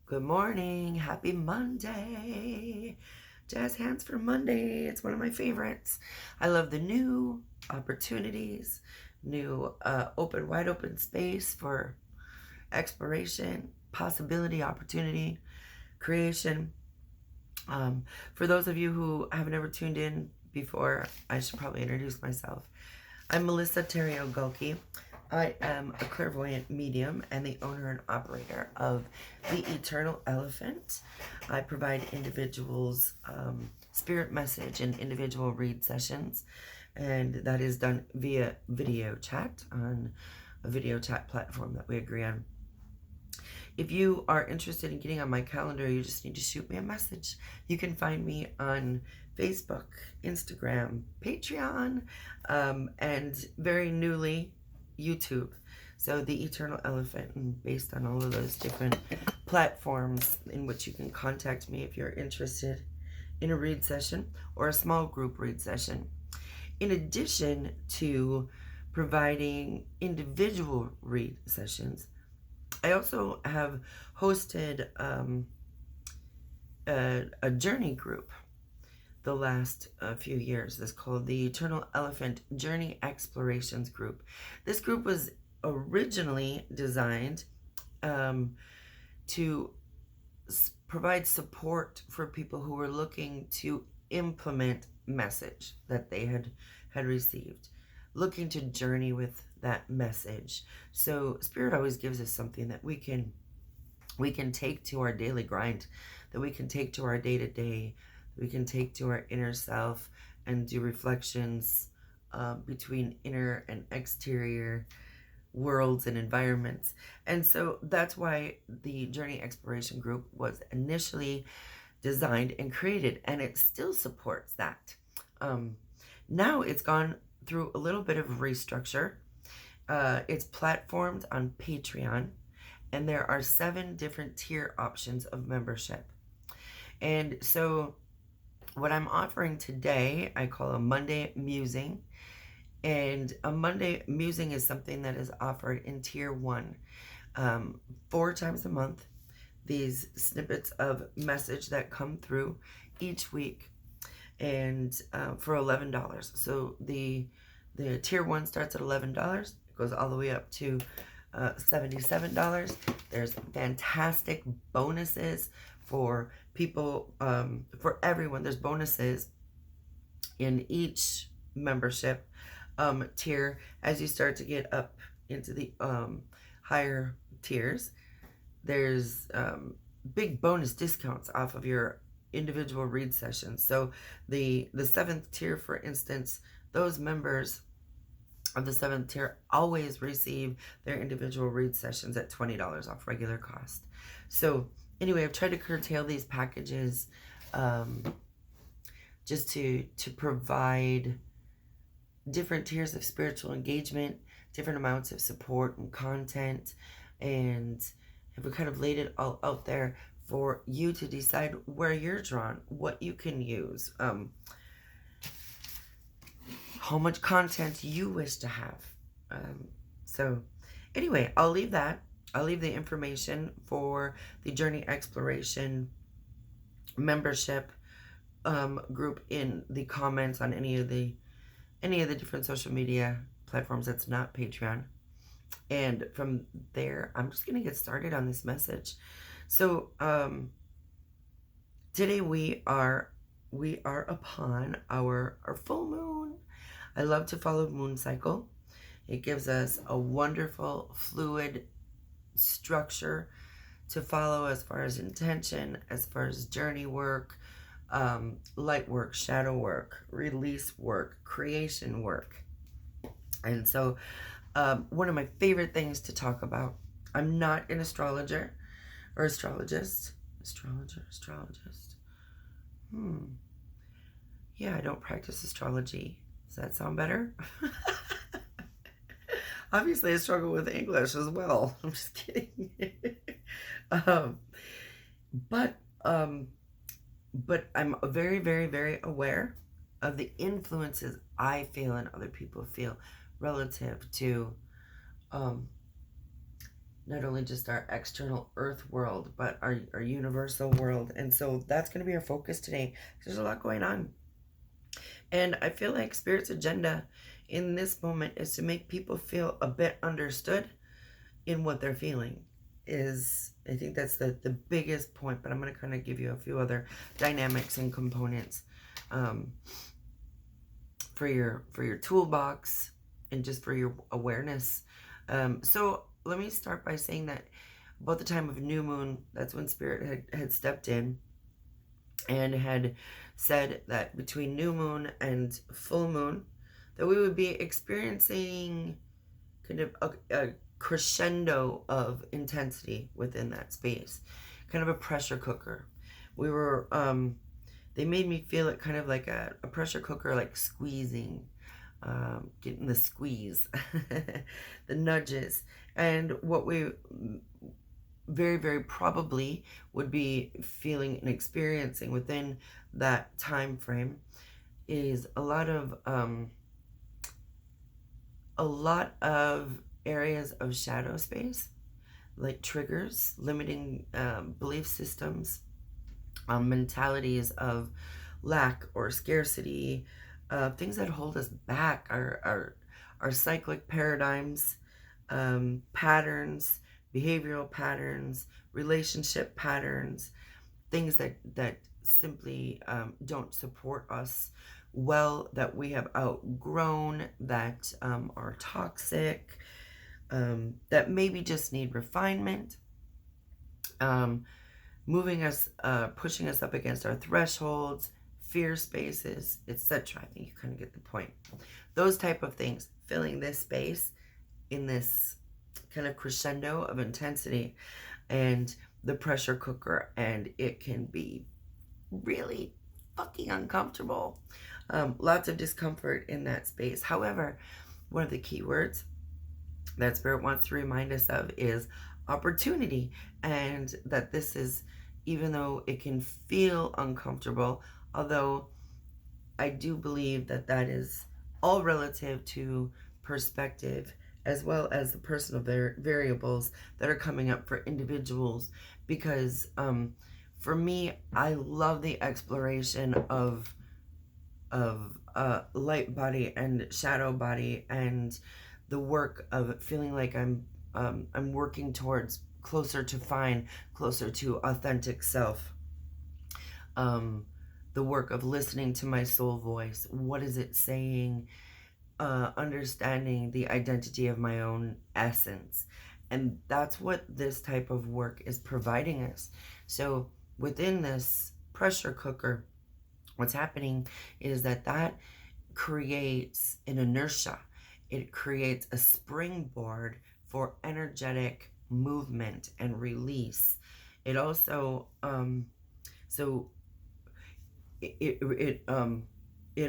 Good morning. Happy Monday. Jazz hands for Monday. It's one of my favorites. I love the new opportunities, new wide open space for exploration, possibility, opportunity, creation. For those of you who haven't ever tuned in before, I should probably introduce myself. I'm Melissa Terrio-Gaulke. I am a clairvoyant medium and the owner and operator of the Eternal Elephant. I provide individuals spirit message and individual read sessions, and that is done via video chat on a video chat platform that we agree on. If you are interested in getting on my calendar, you just need to shoot me a message. You can find me on Facebook, Instagram, Patreon, and very newly, YouTube. So the Eternal Elephant, and based on all of those different platforms in which you can contact me if you're interested in a read session or a small group read session. In addition to providing individual read sessions, I also have hosted a journey group the last few years. This is called the Eternal Elephant Journey Explorations Group. This group was originally designed to provide support for people who were looking to implement message that they had received, looking to journey with that message. So Spirit always gives us something that we can take to our daily grind, that we can take to our day-to-day, we can take to our inner self and do reflections between inner and exterior worlds and environments. And so that's why the Journey Exploration Group was initially designed and created, and it still supports that. Now it's gone through a little bit of restructure. It's platformed on Patreon, and there are 7 different tier options of membership. And so what I'm offering today, I call a Monday Musing. And a Monday Musing is something that is offered in Tier 1 4 times a month. These snippets of message that come through each week, and for $11. So the Tier 1 starts at $11. It goes all the way up to $77. There's fantastic bonuses for people, for everyone. There's bonuses in each membership tier. As you start to get up into the higher tiers, there's big bonus discounts off of your individual read sessions. So the 7th tier, for instance, those members of the 7th tier always receive their individual read sessions at $20 off regular cost. So anyway, I've tried to curtail these packages just to provide different tiers of spiritual engagement, different amounts of support and content, and have kind of laid it all out there for you to decide where you're drawn, what you can use, how much content you wish to have. So anyway, I'll leave that. I'll leave the information for the Journey Exploration membership group in the comments on any of the different social media platforms that's not Patreon. And from there, I'm just going to get started on this message. So today we are upon our full moon. I love to follow moon cycle. It gives us a wonderful fluid structure to follow as far as intention, as far as journey work, light work, shadow work, release work, creation work. And so one of my favorite things to talk about, I'm not an astrologer or astrologist. Astrologist. Yeah, I don't practice astrology. Does that sound better? Obviously, I struggle with English as well. I'm just kidding. But I'm very, very, very aware of the influences I feel and other people feel relative to not only just our external earth world, but our universal world. And so that's going to be our focus today. There's a lot going on. And I feel like Spirit's agenda in this moment is to make people feel a bit understood in what they're feeling. I think that's the biggest point, but I'm going to kind of give you a few other dynamics and components for your toolbox and just for your awareness. So let me start by saying that about the time of new moon, that's when Spirit had stepped in and had said that between new moon and full moon, that we would be experiencing kind of a crescendo of intensity within that space, kind of a pressure cooker. We were, they made me feel it kind of like a pressure cooker, like squeezing, getting the squeeze, the nudges. And what we very, very probably would be feeling and experiencing within that time frame is a lot of areas of shadow space, like triggers, limiting belief systems, mentalities of lack or scarcity, things that hold us back, our cyclic paradigms, patterns, behavioral patterns, relationship patterns, things that simply don't support us well, that we have outgrown, that are toxic, that maybe just need refinement, moving us, pushing us up against our thresholds, fear spaces, etc. I think you kind of get the point. Those type of things, filling this space in this kind of crescendo of intensity and the pressure cooker, and it can be really fucking uncomfortable. Lots of discomfort in that space. However, one of the key words that Spirit wants to remind us of is opportunity, and that this is, even though it can feel uncomfortable, although I do believe that that is all relative to perspective, as well as the personal variables that are coming up for individuals, because for me, I love the exploration of light body and shadow body, and the work of feeling like I'm working towards closer to authentic self. The work of listening to my soul voice. What is it saying? Understanding the identity of my own essence. And that's what this type of work is providing us. So within this pressure cooker, what's happening is that creates an inertia. It creates a springboard for energetic movement and release. It also, it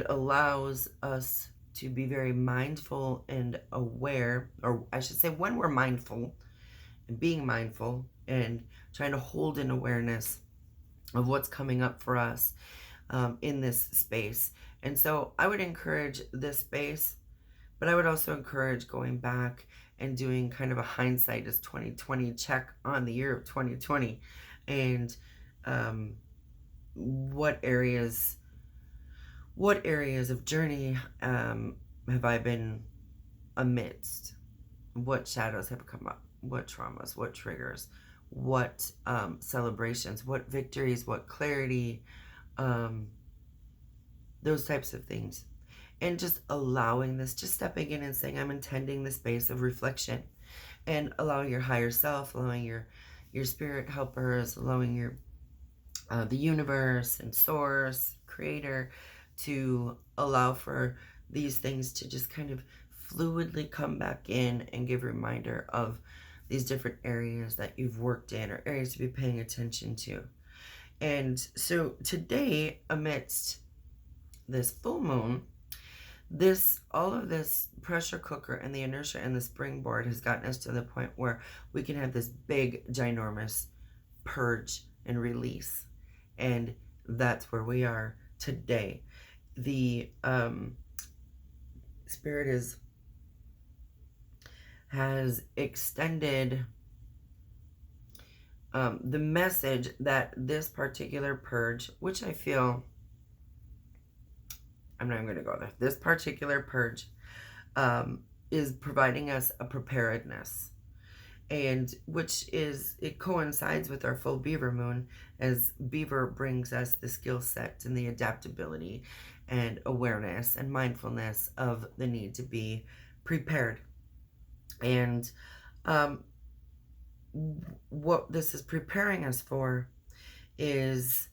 allows us to be very mindful and aware, or I should say, when we're mindful and being mindful and trying to hold in awareness of what's coming up for us in this space. And so I would encourage this space, but I would also encourage going back and doing kind of a hindsight as 2020 check on the year of 2020, and what areas of journey have I been amidst? What shadows have come up? What traumas? What triggers? What celebrations? What victories? What clarity? Those types of things. And just allowing this, just stepping in and saying, I'm intending the space of reflection, and allowing your higher self, allowing your spirit helpers, allowing your the universe and source, creator, to allow for these things to just kind of fluidly come back in and give a reminder of these different areas that you've worked in, or areas to be paying attention to. And so today, amidst this full moon, all of this pressure cooker and the inertia and the springboard has gotten us to the point where we can have this big, ginormous purge and release. And that's where we are today. The Spirit has extended the message that this particular purge, which I feel, I'm not even going to go there. This particular purge is providing us a preparedness, and which is, it coincides with our full Beaver moon, as Beaver brings us the skill set and the adaptability and awareness and mindfulness of the need to be prepared. And what this is preparing us for is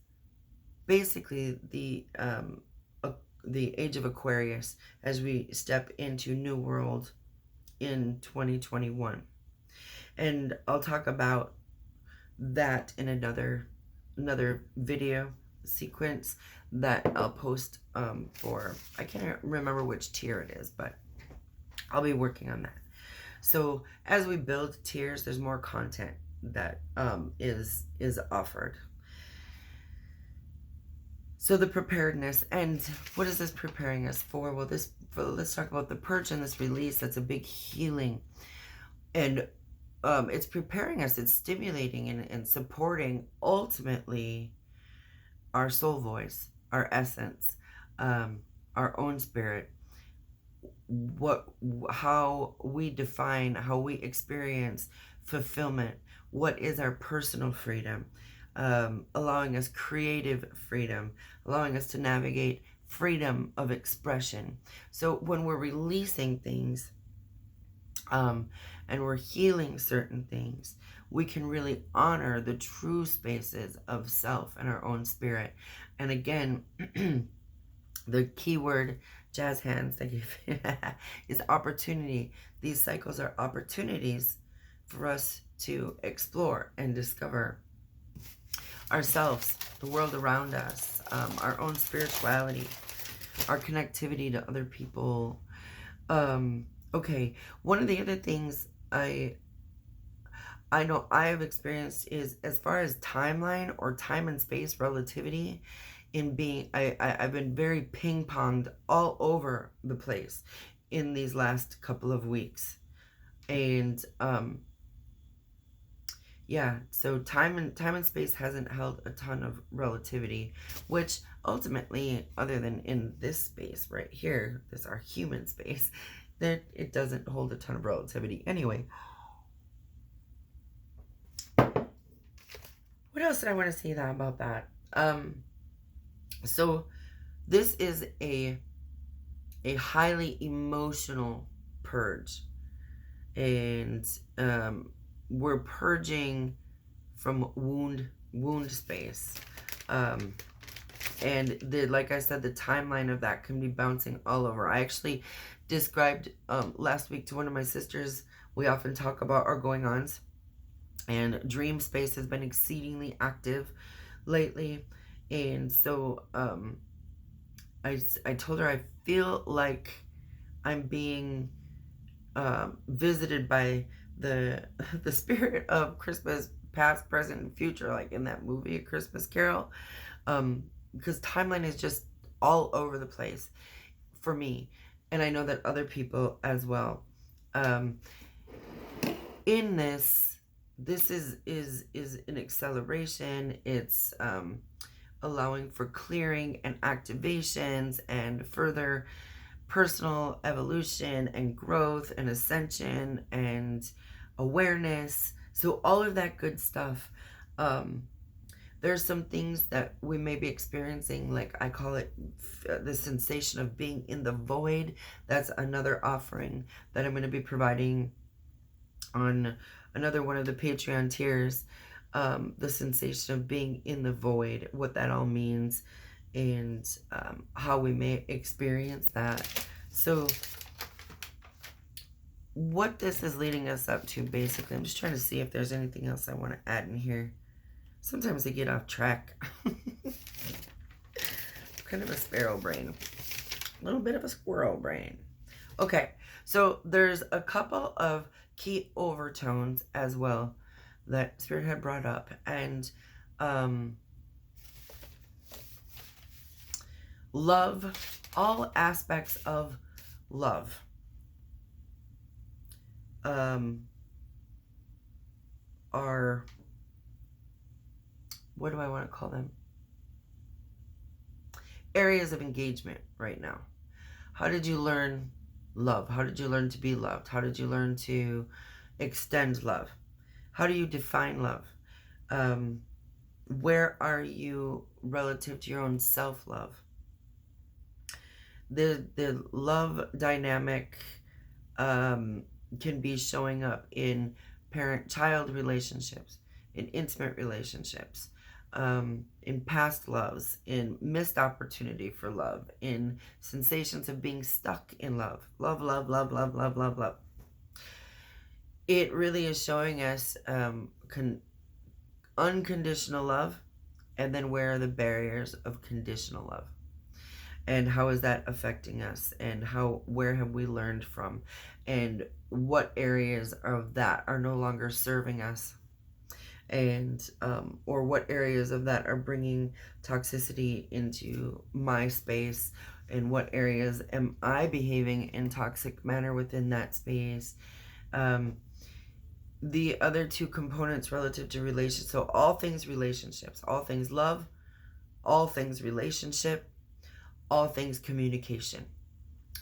basically the age of Aquarius, as we step into New World in 2021. And I'll talk about that in another video sequence that I'll post for, I can't remember which tier it is, but I'll be working on that. So as we build tiers, there's more content that is offered. So the preparedness, and what is this preparing us for? Well, let's talk about the purge and this release. That's a big healing, and it's preparing us. It's stimulating and supporting ultimately our soul voice, our essence, our own spirit. How we define, how we experience fulfillment. What is our personal freedom? Allowing us creative freedom, allowing us to navigate freedom of expression. So when we're releasing things and we're healing certain things, we can really honor the true spaces of self and our own spirit. And again, the key word, jazz hands, thank you, is opportunity. These cycles are opportunities for us to explore and discover ourselves, the world around us, our own spirituality, our connectivity to other people. Okay, one of the other things I know I have experienced is, as far as timeline or time and space relativity, in being, I've been very ping-ponged all over the place in these last couple of weeks. And yeah, so time and space hasn't held a ton of relativity, which ultimately, other than in this space right here, this our human space, that it doesn't hold a ton of relativity anyway. What else did I want to say about that? So this is a highly emotional purge, and we're purging from wound space, and like I said, the timeline of that can be bouncing all over. I actually described last week to one of my sisters, we often talk about our going-ons, and dream space has been exceedingly active lately. And so I told her I feel like I'm being visited by the spirit of Christmas, past, present, and future, like in that movie, A Christmas Carol, because timeline is just all over the place for me, and I know that other people as well. In this is an acceleration. It's allowing for clearing and activations and further personal evolution and growth and ascension and awareness. So all of that good stuff. There's some things that we may be experiencing, like I call it the sensation of being in the void. That's another offering that I'm going to be providing on another one of the Patreon tiers. The sensation of being in the void, what that all means, and how we may experience that. So what this is leading us up to, basically, I'm just trying to see if there's anything else I want to add in here. Sometimes I get off track. Kind of a sparrow brain, a little bit of a squirrel brain. Okay, so there's a couple of key overtones as well that Spirit had brought up, and love, all aspects of love, are what do I want to call them? Areas of engagement right now. How did you learn love? How did you learn to be loved? How did you learn to extend love? How do you define love? Where are you relative to your own self-love? The love dynamic can be showing up in parent-child relationships, in intimate relationships, in past loves, in missed opportunity for love, in sensations of being stuck in love. Love, love, love, love, love, love, love. It really is showing us unconditional love, and then where are the barriers of conditional love? And how is that affecting us? And where have we learned from? And what areas of that are no longer serving us? And or what areas of that are bringing toxicity into my space? And what areas am I behaving in toxic manner within that space? The other two components relative to relationships, so all things relationships, all things love, all things relationship, all things communication,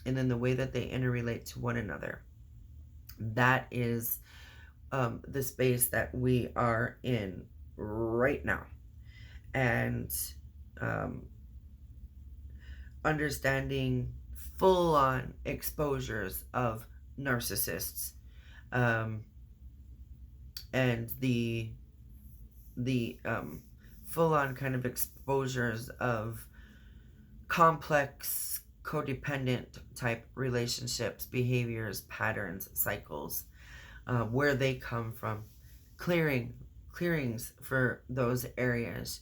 and then the way that they interrelate to one another. That is the space that we are in right now. And understanding full-on exposures of narcissists, and the full-on kind of exposures of complex codependent type relationships, behaviors, patterns, cycles, where they come from, clearings for those areas.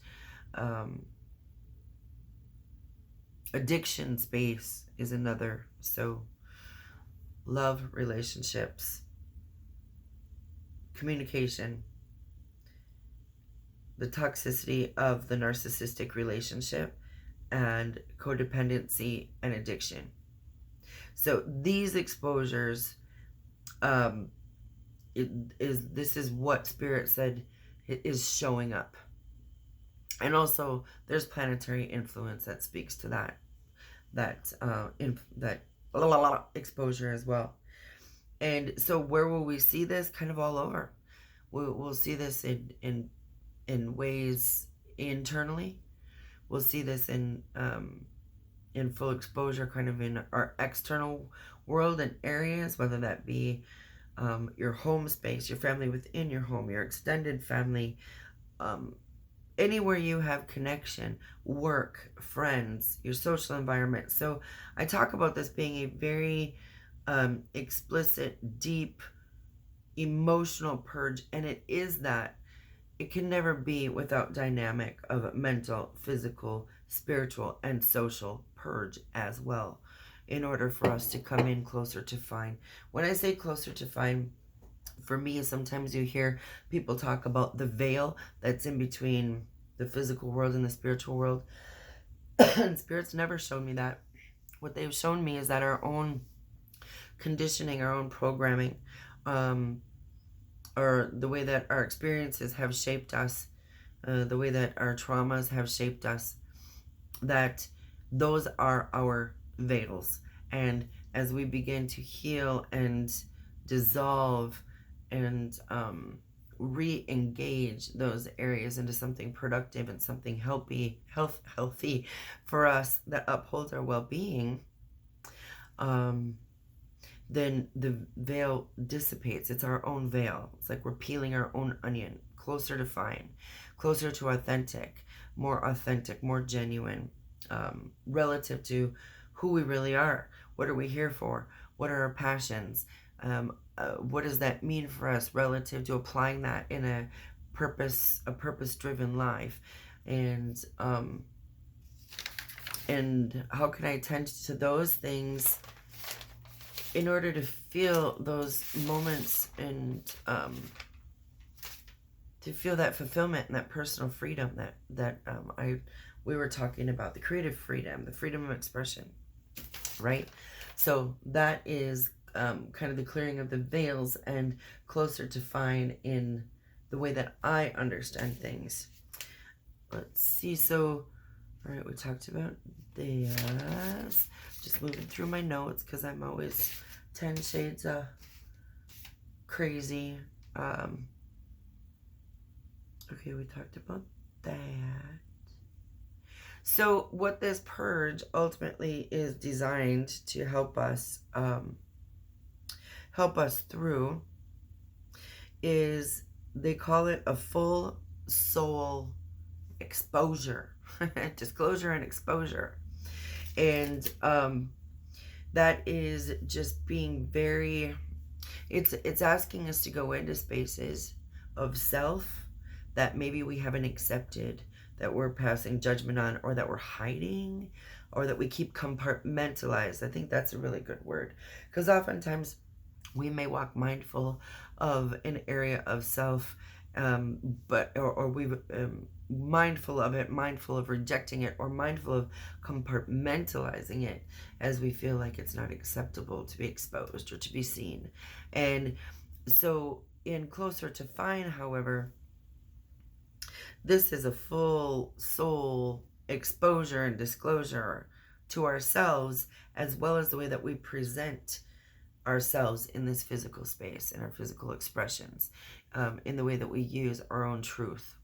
Addiction space is another. So love, relationships, communication, the toxicity of the narcissistic relationship, and codependency and addiction. So these exposures, this is what Spirit said is showing up. And also there's planetary influence that speaks to that exposure as well. And so where will we see this? Kind of all over. We'll see this in ways internally. We'll see this in full exposure kind of in our external world and areas, whether that be your home space, your family within your home, your extended family, anywhere you have connection, work, friends, your social environment. So I talk about this being a very explicit, deep, emotional purge, and it is that. It can never be without dynamic of mental, physical, spiritual, and social purge as well, in order for us to come in closer to fine. When I say closer to fine, for me, sometimes you hear people talk about the veil that's in between the physical world and the spiritual world. And Spirit's never shown me that. What they've shown me is that our own conditioning, our own programming, or the way that our experiences have shaped us, the way that our traumas have shaped us, that those are our veils. And as we begin to heal and dissolve and re-engage those areas into something productive and something healthy for us that upholds our well-being, then the veil dissipates. It's our own veil. It's like we're peeling our own onion, closer to fine, closer to authentic, more genuine, relative to who we really are. What are we here for? What are our passions? What does that mean for us relative to applying that in a purpose-driven life? And how can I tend to those things in order to feel those moments and to feel that fulfillment and that personal freedom that we were talking about, the creative freedom, the freedom of expression, right? So that is kind of the clearing of the veils and closer to fine in the way that I understand things. let's see. So, all right, we talked about this. Just moving through my notes because I'm always 10 shades of crazy. Okay, we talked about that. So what this purge ultimately is designed to help us through is, they call it a full soul exposure, disclosure and exposure. And that is just being very, it's asking us to go into spaces of self that maybe we haven't accepted, that we're passing judgment on, or that we're hiding, or that we keep compartmentalized. I think that's a really good word, because oftentimes we may walk mindful of an area of self, or we've mindful of it, mindful of rejecting it, or mindful of compartmentalizing it, as we feel like it's not acceptable to be exposed or to be seen. And so in Closer to Fine, however, this is a full soul exposure and disclosure to ourselves, as well as the way that we present ourselves in this physical space, in our physical expressions, in the way that we use our own truth,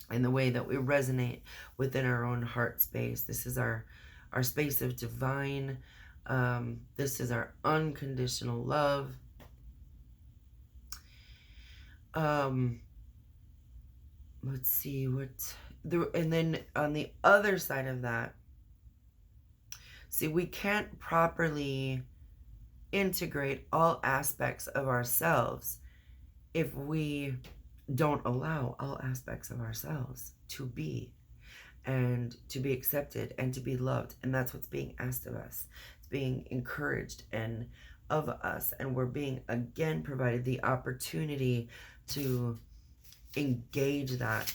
in the way that we resonate within our own heart space. This is our space of divine. This is our unconditional love. Let's see and then on the other side of that, see, we can't properly integrate all aspects of ourselves if we don't allow all aspects of ourselves to be, and to be accepted, and to be loved. And that's what's being asked of us. It's being encouraged and of us, and we're being again provided the opportunity to engage that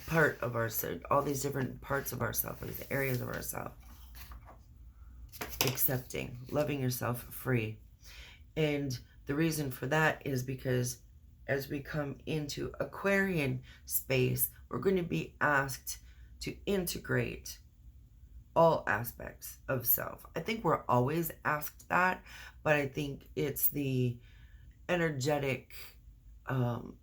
part of ourselves, all these different parts of ourselves, all these areas of ourselves. Accepting, loving yourself free. And the reason for that is because as we come into Aquarian space, we're going to be asked to integrate all aspects of self. I think we're always asked that, but I think it's the energetic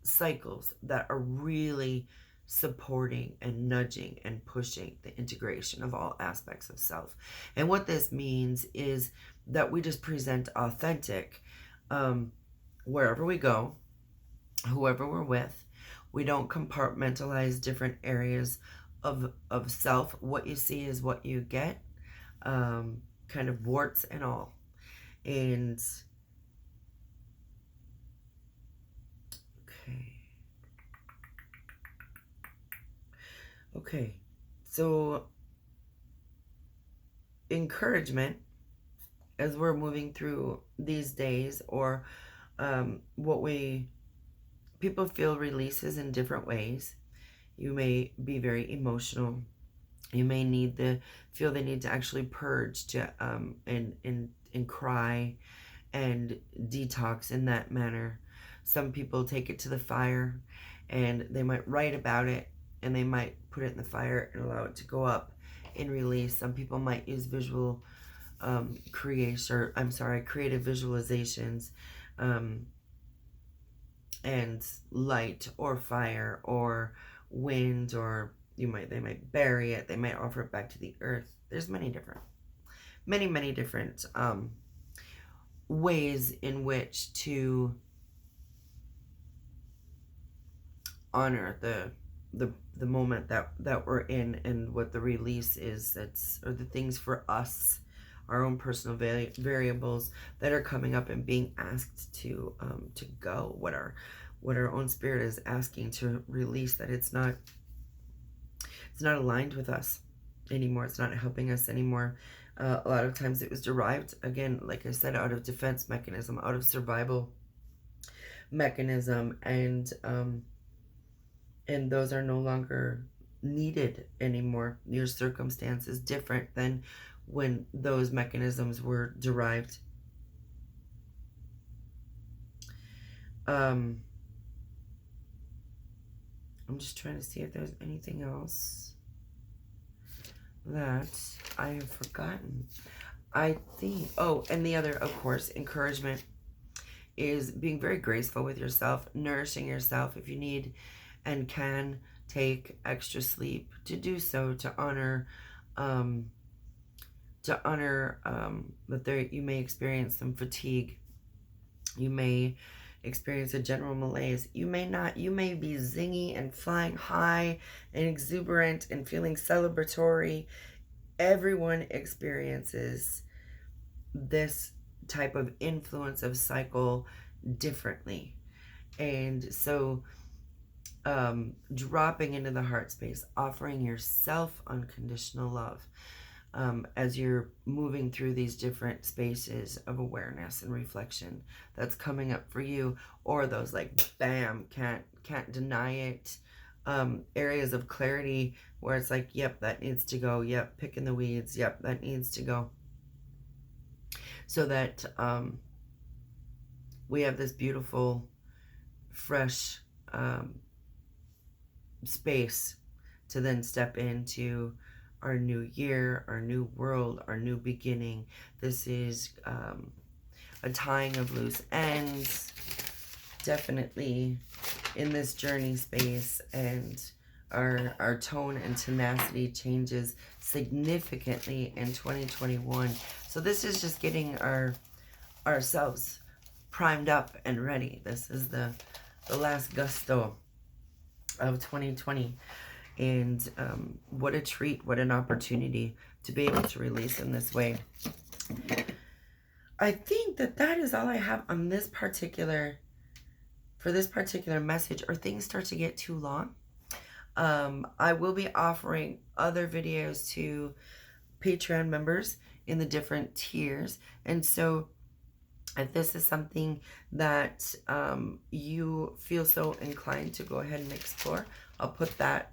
cycles that are really supporting and nudging and pushing the integration of all aspects of self. And what this means is that we just present authentic wherever we go, whoever we're with. We don't compartmentalize different areas of self. What you see is what you get, kind of warts and all. And okay, so encouragement as we're moving through these days, or what people feel releases in different ways. You may be very emotional. You may feel they need to actually purge to and cry and detox in that manner. Some people take it to the fire, and they might write about it, and they might put it in the fire and allow it to go up and release. Some people might use creative visualizations, and light or fire or wind, or they might bury it. They might offer it back to the earth. There's many different ways in which to honor the moment that we're in, and what the release is, or the things for us, our own personal variables that are coming up and being asked to go, what our own spirit is asking to release, that it's not aligned with us anymore. It's not helping us anymore. A lot of times it was derived, again, like I said, out of defense mechanism, out of survival mechanism, and those are no longer needed anymore. Your circumstance is different than when those mechanisms were derived. I'm just trying to see if there's anything else that I have forgotten. I think, oh, and the other, of course, encouragement is being very graceful with yourself, nourishing yourself. If you need and can take extra sleep, to do so, to honor that you may experience some fatigue. You may experience a general malaise. You may not. You may be zingy and flying high and exuberant and feeling celebratory. Everyone experiences this type of influence of cycle differently. And so dropping into the heart space, offering yourself unconditional love as you're moving through these different spaces of awareness and reflection that's coming up for you, or those like bam, can't deny it areas of clarity where it's like, yep, that needs to go, yep, picking the weeds, yep, that needs to go, so that we have this beautiful fresh space to then step into our new year, our new world, our new beginning. This is a tying of loose ends, definitely in this journey space, and our tone and tenacity changes significantly in 2021. So this is just getting ourselves primed up and ready. This is the last gusto of 2020. And what a treat, what an opportunity to be able to release in this way. I think that is all I have on this particular message, or things start to get too long. I will be offering other videos to Patreon members in the different tiers. And so if this is something that you feel so inclined to go ahead and explore, I'll put that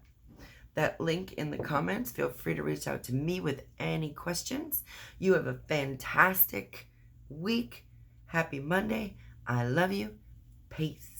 link in the comments. Feel free to reach out to me with any questions. You have a fantastic week. Happy Monday. I love you. Peace.